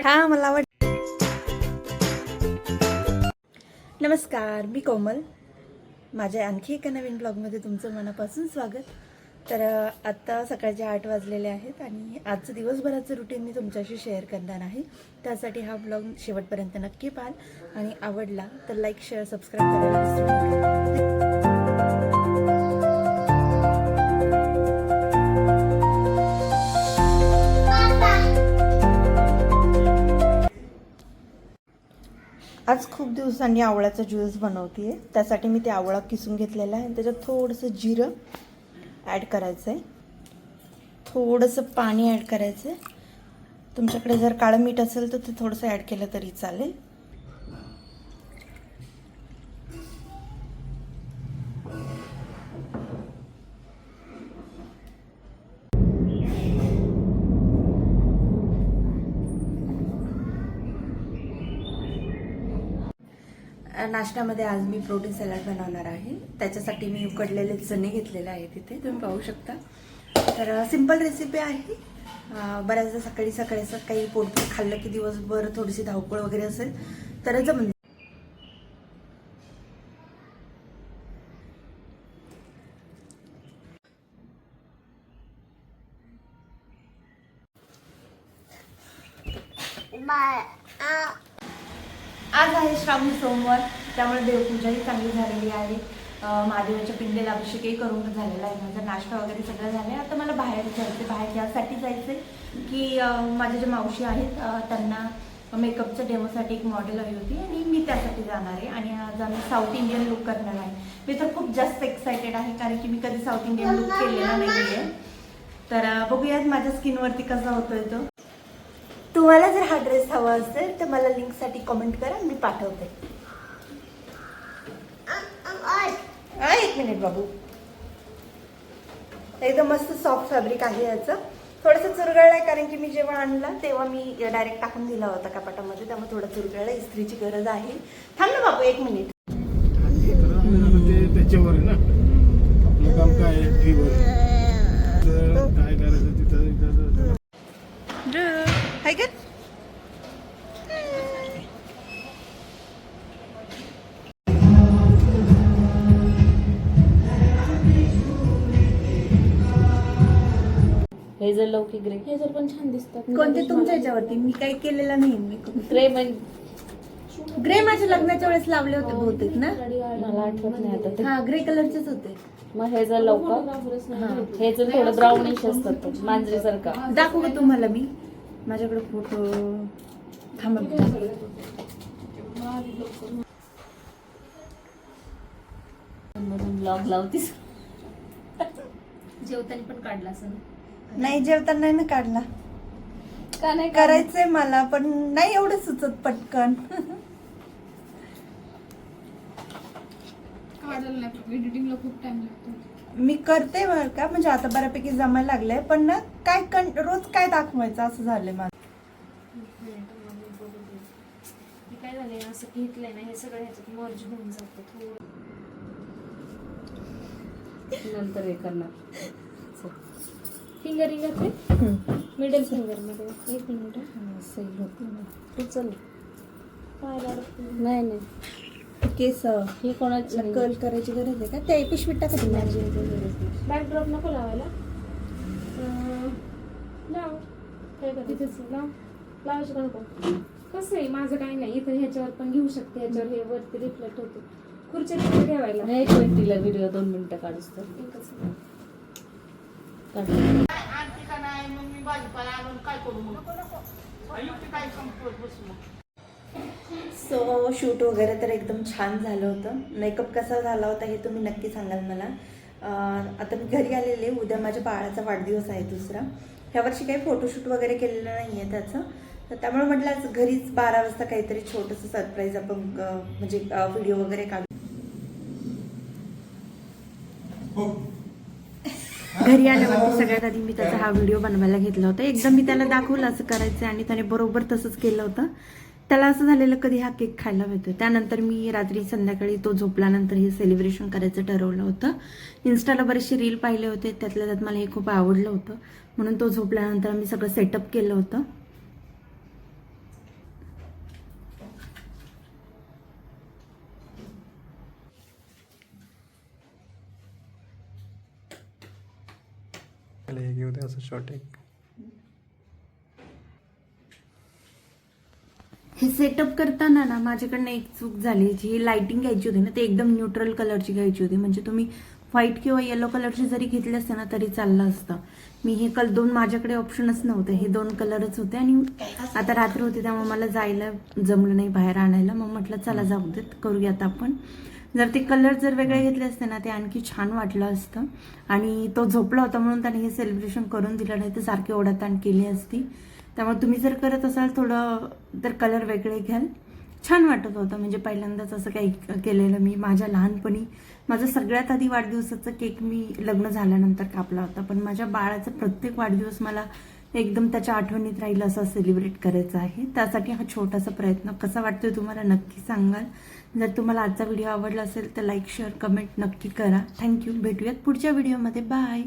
हा मला आवड. नमस्कार, मी कोमल. माझ्या आणखी एका नवीन ब्लॉगमध्ये तुमचं मनापासून स्वागत. तर आत्ता सकाळचे 8 वाजलेले आहेत आणि आजचं दिवसभराचं रुटीन मी तुमच्याशी शेअर करणार आहे. त्यासाठी हा ब्लॉग शेवटपर्यंत नक्की पाहाल आणि आवडला तर लाईक, शेअर, सबस्क्राईब करायला विसरू नका. आज खूप दिवसांनी आवळ्याचा ज्यूस बनवते आहे. त्यासाठी मी ते आवळा किसून घेतलेला आहे आणि त्याच्यात थोडंसं जिरं ॲड करायचं आहे, थोडंसं पाणी ॲड करायचं आहे. तुमच्याकडे जर काळं मीठ असेल तर ते थोडंसं ॲड केलं तरी चालेल. नाश्त्यामध्ये आज मी प्रोटीन सॅलड बनवणार आहे. त्याच्यासाठी मी उकडलेले चणे घेतलेले आहेत, तिथे तुम्ही पाहू शकता. तर सिंपल रेसिपी आहे. बऱ्याचदा सकाळी सकाळी असं काही पोट खाल्लं की दिवसभर थोडीशी धावपळ वगैरे असेल तर जमून. आज आहे श्रावणी सोमवार, त्यामुळे देवपूजाही चांगली झालेली आहे. महादेवाच्या पिंडीला अभिषेकही करून झालेला आहे. माझा नाश्ता वगैरे सगळं झालं आहे. आता मला बाहेर जायचं. बाहेर यासाठी जायचं आहे की माझ्या ज्या मावशी आहेत त्यांना मेकअपच्या डेमोसाठी एक मॉडेल हवी होती आणि मी त्यासाठी जाणार आहे. आणि आज आम्ही साऊथ इंडियन लुक करणार आहे. मी तर खूप जास्त एक्सायटेड आहे कारण की मी कधी साऊथ इंडियन लुक केलेला नाही आहे. तर बघूयात माझ्या स्किनवरती कसा होतोय तो. तुम्हाला जर हा ड्रेस हवा असेल तर मला लिंकसाठी कमेंट करा, मी पाठवते. एक मिनिट बाबू. एकदम मस्त सॉफ्ट फॅब्रिक आहे याचं. थोडंसं चुरगळलं आहे कारण की मी जेव्हा आणला तेव्हा मी डायरेक्ट टाकून दिला होता कपाटामध्ये, त्यामुळे थोडं चुरगळलं. इस्त्रीची गरज आहे. थांब ना बाबू 1 मिनिट. त्याच्यावर आहे ना काम काय काय करायचं तिथं हाय का. हेझल लौकी ग्रे हेझल पण छान दिसतात. कोणते तुमच्या याच्यावरती? मी काही केलेलं नाही. मी ग्रे ग्रे माझ्या लग्नाच्या वेळेस लावले होते बहुतेक ना, मला आठवत नाही आता ते. हा ग्रे कलरचेच होते. मग हेझल लवकर हेझल थोडं ब्राउनिश असतात, मांजरी सारखा. दाखवू का तुम्हाला मी? माझ्याकडे फोटो थांबा. ब्लॉग लावतीस जेवताना पण काढला असं नाही, जेवताना नाही ना काढला. का नाही करायचंय मला पण नाही एवढं सुचत पटकन. काढलं नाही, एडिटिंगला खूप टाइम लागतो. मी करते बरं का, म्हणजे आता बऱ्यापैकी जमायला लागलंय, पण ना काय रोज काय दाखवायचं असं झालंय माझं. काय झालंय असं घेतलंय ना, हे सगळं ह्याच्यात मर्ज होऊन जातं थोडं. नंतर हे करणार. फिंगरिंग आहे मिडल फिंगर मध्ये. 1 मिनिट सही होत तू चल. काय लागत नाही नाही केस ही कोणाची कर्ल करायची गरज आहे का? त्या पिशवीत टाका तुम्ही. बॅकड्रॉप नको लावायला. लाव काय का तिथेच लाव. लावायचं का नको? कसं आहे माझं काही नाही. इथं ह्याच्यावर पण घेऊ शकते, ह्याच्यावर हे वरती रिफ्लेक्ट होते. खुर्च्या तिथे ठेवायला नाही. 1 मिनिटला व्हिडिओ 2 मिनिटं काढूस तर एकच. सो शूट वगैरे तर एकदम छान झालं होतं. मेकअप कसा झाला होता हे तुम्ही नक्की सांगाल मला. आता मी घरी आलेले. उद्या माझ्या बाळाचा वाढदिवस आहे 2रा. ह्या वर्षी काही फोटोशूट वगैरे केलेलं नाही आहे त्याचं, तर त्यामुळे म्हटलं आज घरीच 12 वाजता काहीतरी छोटंसं सरप्राईज आपण म्हणजे व्हिडिओ वगैरे काढू. घरी आल्यावरती सगळ्यात आधी मी त्याचा हा व्हिडिओ बनवायला घेतला होता. एकदम मी त्याला दाखवलं असं करायचं आणि त्याने बरोबर तसंच केलं होतं. त्याला असं झालेलं कधी हा केक खायला मिळतो. त्यानंतर मी रात्री संध्याकाळी तो झोपल्यानंतर हे सेलिब्रेशन करायचं ठरवलं होतं. इन्स्टाला बरेचसे रील पाहिले होते, त्यातल्या त्यात मला हे खूप आवडलं होतं, म्हणून तो झोपल्यानंतर मी सगळं सेटअप केलं होतं. शॉट एक. हे सेटअप करताना ना माझ्याकडनं एक चूक झाली. जी लाइटिंग घ्यायची होती ना ते एकदम न्यूट्रल कलरची घ्यायची होती. म्हणजे तुम्ही व्हाईट किंवा येलो कलरची जरी घेतली असते ना तरी चाललं असतं. मी हे दोन माझ्याकडे ऑप्शनच नव्हते, हे 2 कलरच होते. आणि आता रात्र होती त्यामुळे मला जायला जमलं नाही बाहेर आणायला. मग म्हटलं चला जाऊ देत, करूयात आपण. जर ते कलर जर वेगळे घेतले असते ना ते आणखी छान वाटलं असतं. आणि तो झोपला होता म्हणून त्याने हे सेलिब्रेशन करून दिलं, नाही तर सारखी ओढाताण केली असती. त्यामुळे तुम्ही जर करत असाल थोडं तर कलर वेगळे घ्याल. छान वाटत होतं. म्हणजे पहिल्यांदाच असं काही केलेलं मी माझ्या लहानपणी. माझं सगळ्यात आधी वाढदिवसाचा केक मी लग्न झाल्यानंतर कापला होता, पण माझ्या बाळाचा प्रत्येक वाढदिवस मला एकदम त्याच्या आठवणीत राहील असं सेलिब्रेट करायचं आहे. त्यासाठी हा छोटासा प्रयत्न. कसा वाटतोय तुम्हाला नक्की सांगाल. जर तुम्हाला आजचा व्हिडिओ आवडला असेल तर लाईक शेअर कमेंट नक्की करा. थँक्यू. भेटूयात पुढच्या व्हिडिओमध्ये. बाय.